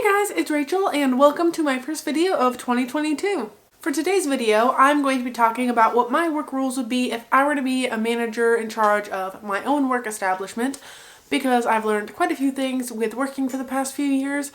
guys, it's Rachel and welcome to my first video of 2022. For today's video, I'm going to be talking about what my work rules would be if I were to be a manager in charge of my own work establishment, because I've learned quite a few things with working for the past few years,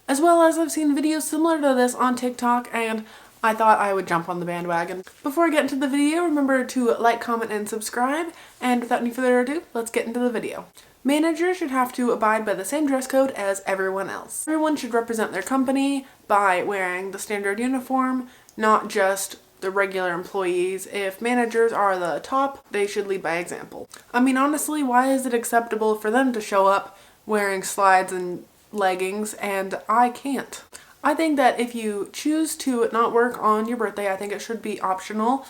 as well as I've seen videos similar to this on TikTok and I thought I would jump on the bandwagon. Before I get into the video, remember to like, comment, and subscribe, and without any further ado, let's get into the video. Managers should have to abide by the same dress code as everyone else. Everyone should represent their company by wearing the standard uniform, not just the regular employees. If managers are the top, they should lead by example. I mean, honestly, why is it acceptable for them to show up wearing slides and leggings and I can't? I think that if you choose to not work on your birthday, I think it should be optional.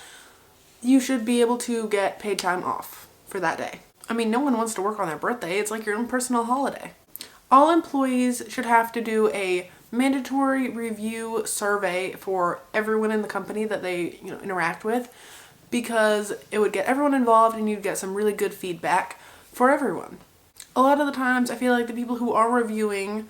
You should be able to get paid time off for that day. I mean, no one wants to work on their birthday. It's like your own personal holiday. All employees should have to do a mandatory review survey for everyone in the company that they, interact with, because it would get everyone involved and you'd get some really good feedback for everyone. A lot of the times, I feel like the people who are reviewing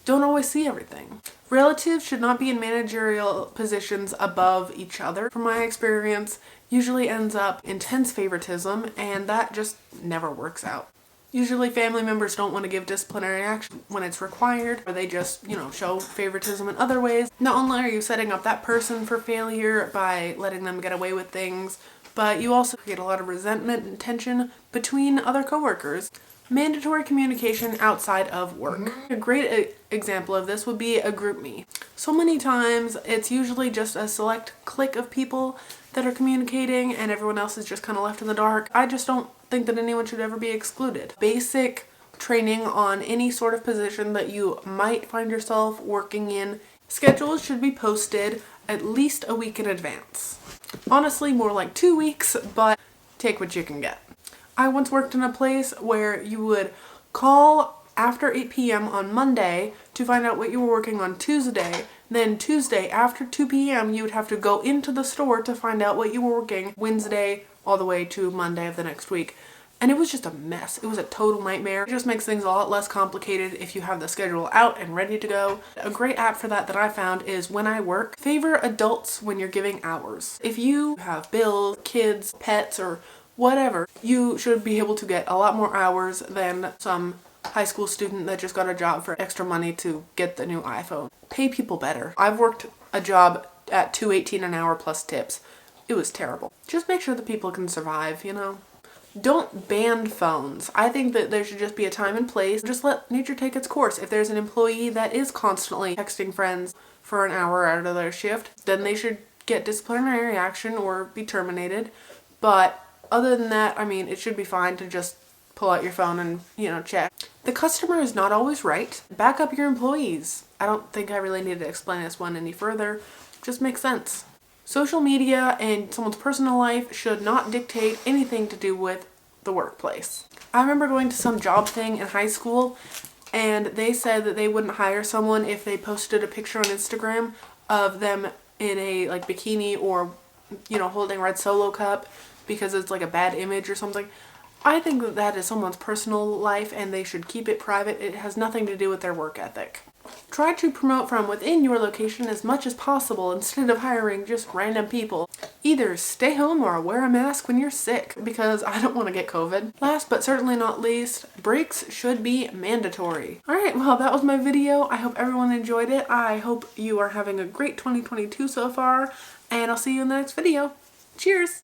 don't always see everything. Relatives should not be in managerial positions above each other. From my experience, usually ends up intense favoritism, and that just never works out. Usually family members don't want to give disciplinary action when it's required, or they just, show favoritism in other ways. Not only are you setting up that person for failure by letting them get away with things, but you also create a lot of resentment and tension between other coworkers. Mandatory communication outside of work. A great example of this would be a GroupMe. So many times it's usually just a select clique of people that are communicating and everyone else is just kind of left in the dark. I just don't think that anyone should ever be excluded. Basic training on any sort of position that you might find yourself working in. Schedules should be posted at least a week in advance. Honestly, more like 2 weeks, but take what you can get. I once worked in a place where you would call after 8 p.m. on Monday to find out what you were working on Tuesday. Then Tuesday after 2 p.m. you would have to go into the store to find out what you were working Wednesday all the way to Monday of the next week. And it was just a mess. It was a total nightmare. It just makes things a lot less complicated if you have the schedule out and ready to go. A great app for that I found is When I Work. Favor adults when you're giving hours. If you have bills, kids, pets, or whatever, you should be able to get a lot more hours than some high school student that just got a job for extra money to get the new iPhone. Pay people better. I've worked a job at $2.18 an hour plus tips. It was terrible. Just make sure that people can survive, Don't ban phones. I think that there should just be a time and place. Just let nature take its course. If there's an employee that is constantly texting friends for an hour out of their shift, then they should get disciplinary action or be terminated. But other than that, it should be fine to just pull out your phone and, check. The customer is not always right. Back up your employees. I don't think I really need to explain this one any further. Just makes sense. Social media and someone's personal life should not dictate anything to do with the workplace. I remember going to some job thing in high school and they said that they wouldn't hire someone if they posted a picture on Instagram of them in a bikini or, holding a red Solo cup, because it's like a bad image or something. I think that that is someone's personal life and they should keep it private. It has nothing to do with their work ethic. Try to promote from within your location as much as possible instead of hiring just random people. Either stay home or wear a mask when you're sick, because I don't want to get COVID. Last but certainly not least, breaks should be mandatory. Alright, well that was my video. I hope everyone enjoyed it. I hope you are having a great 2022 so far, and I'll see you in the next video. Cheers!